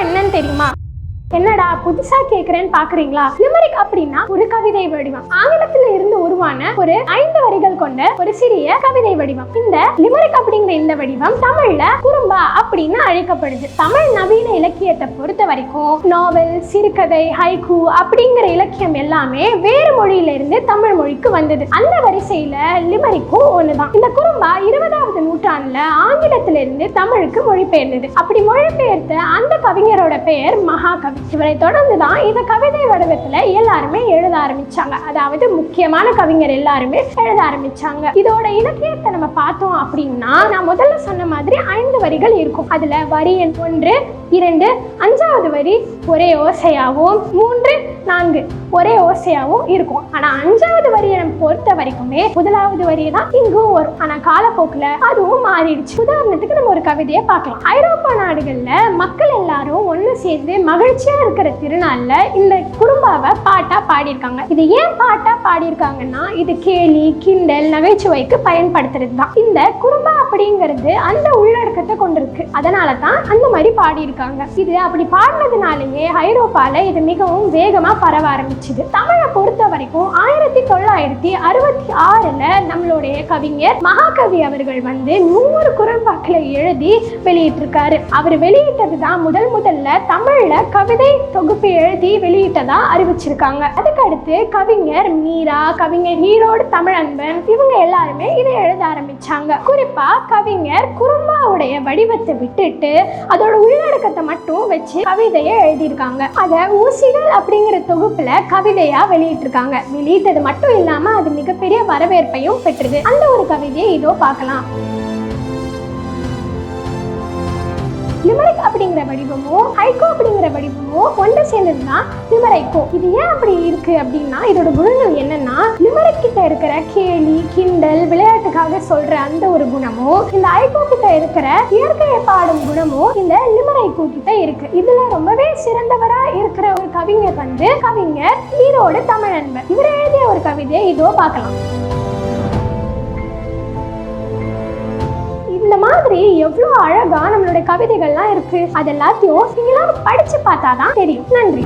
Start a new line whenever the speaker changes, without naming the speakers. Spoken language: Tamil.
என்னன்னு தெரியுமா? என்னடா புதுசா கேக்குறேன்னு பாக்குறீங்களா? லிமரிக் அப்படின்னா ஒரு கவிதை வடிவம். ஆங்கிலத்துல இருந்து உருவான ஒரு 5 வரிகள் கொண்ட ஒரு சிறிய கவிதை வடிவம். இந்த லிமரிக் அப்படிங்கிற இந்த வடிவம் தமிழ்ல குறும்பா அப்படின்னு அழைக்கப்படுது. தமிழ் நவீன இலக்கியத்தை பொறுத்த வரைக்கும் நாவல், சிறுகதை, ஹைக்கூ அப்படிங்கிற இலக்கியம் எல்லாமே வேறு மொழியில இருந்து தமிழ் மொழிக்கு வந்தது. அந்த வரிசையில லிமரிக்கும் ஒண்ணுதான். இந்த குறும்பா 20வது நூற்றாண்டுல ஆங்கிலத்தில இருந்து தமிழுக்கு மொழிபெயர்ந்தது. அப்படி மொழிபெயர்த்த அந்த கவிஞரோட பெயர் மகாகவி. இவரை தொடர்ந்துதான் இத கவிதை வடிவத்துல எல்லாருமே எழுத ஆரம்பிச்சாங்க. அதாவது முக்கியமான கவிஞர் எல்லாருமே எழுத ஆரம்பிச்சாங்க. இதோட இலக்கியத்தை நம்ம பார்த்தோம் அப்படின்னா, நான் முதல்ல சொன்ன மாதிரி 5 வரிகள் இருக்கும். அதுல வரி எண் 1, 2, 5வது வரி ஒரே ஓசையாவும், 3, 4 ஒரே ஓசையாவும் இருக்கும். ஆனா 5வது வரியை நம்ம பொறுத்த வரைக்குமே முதலாவது வரி தான் இங்கும் வரும். ஆனா காலப்போக்குல அதுவும் மாறிடுச்சு. உதாரணத்துக்கு நம்ம ஒரு கவிதையை பார்க்கலாம். ஐரோப்பா நாடுகள்ல மக்கள் எல்லாரும் ஒண்ணு சேர்ந்து மகிழ்ச்சியா இருக்கிற திருநாள்ல இந்த குறும்பாவை பாட்டா பாடியிருக்காங்க. இது ஏன் பாட்டா பாடியிருக்காங்கன்னா, இது கேலி, கிண்டல், நகைச்சுவைக்கு பயன்படுத்துறது தான். இந்த குறும்பா அப்படிங்கிறது அந்த உள்ளடக்கத்தை கொண்டிருக்கு. அதனாலதான் அந்த மாதிரி பாடியிருக்காங்க. இது அப்படி பாடினதுனாலேயே ஐரோப்பால இது மிகவும் வேகமா பரவ ஆரம்பிச்சுது. தமிழை பொறுத்த வரைக்கும் 1966ல நம்மளுடைய கவிஞர் மகாகவி அவர்கள் 100 குறும்பாக்களை எழுதி வெளியிட்டிருக்காரு. அவர் வெளியிட்டதுதான் முதல்ல தமிழ்ல கவிதை தொகுப்பு எழுதி வெளியிட்டதா அறிவிச்சிருக்காங்க. அதுக்கடுத்து கவிஞர் மீரா, கவிஞர் ஈரோடு தமிழன்பன் இவங்க எல்லாருமே இதை எழுத ஆரம்பிச்சாங்க. குறிப்பா கவிஞர் குறும்பாவுடைய வடிவத்தை விட்டுட்டு அதோட உள்ளடக்கத்தை மட்டும் வச்சு கவிதையை எழுதியிருக்காங்க. அத ஊசிகள் அப்படிங்கிற தொகுப்புல கவிதையா வெளியிட்டிருக்காங்க. வெளியிட்டது மட்டும் இல்லாம அது மிகப்பெரிய வரவேற்பையும் பெற்றது. அந்த ஒரு கவிதையை இதோ பார்க்கலாம். லிமரிக் அப்படிங்கிற வடிவமும் ஹைக்கூ அப்படிங்கிற வடிவமும் ஒன்று சேர்ந்ததுதான் லிமரைக்கோ. இது ஏன் அப்படி இருக்கு அப்படின்னா, இதோட குணங்கள் என்னன்னா, லிமரிக் கிட்ட இருக்கிற கேலி, கிண்டல், விளையாட்டுக்காக சொல்ற அந்த ஒரு குணமும், இந்த ஹைக்கூ கிட்ட இருக்கிற இயற்கையை பாடும் குணமும் இந்த லிமரைக்கோ கிட்ட இருக்கு. இதுல ரொம்பவே சிறந்தவரா இருக்கிற ஒரு கவிஞர் கவிஞர் ஈரோடு தமிழன்பன். இவர் எழுதிய ஒரு கவிதையை இதோ பார்க்கலாம். இந்த மாதிரி எவ்வளவு அழகா நம்மளுடைய கவிதைகள்லாம் இருக்கு. அது எல்லாத்தையும் நீங்க படிச்சு பார்த்தாதான் தெரியும். நன்றி.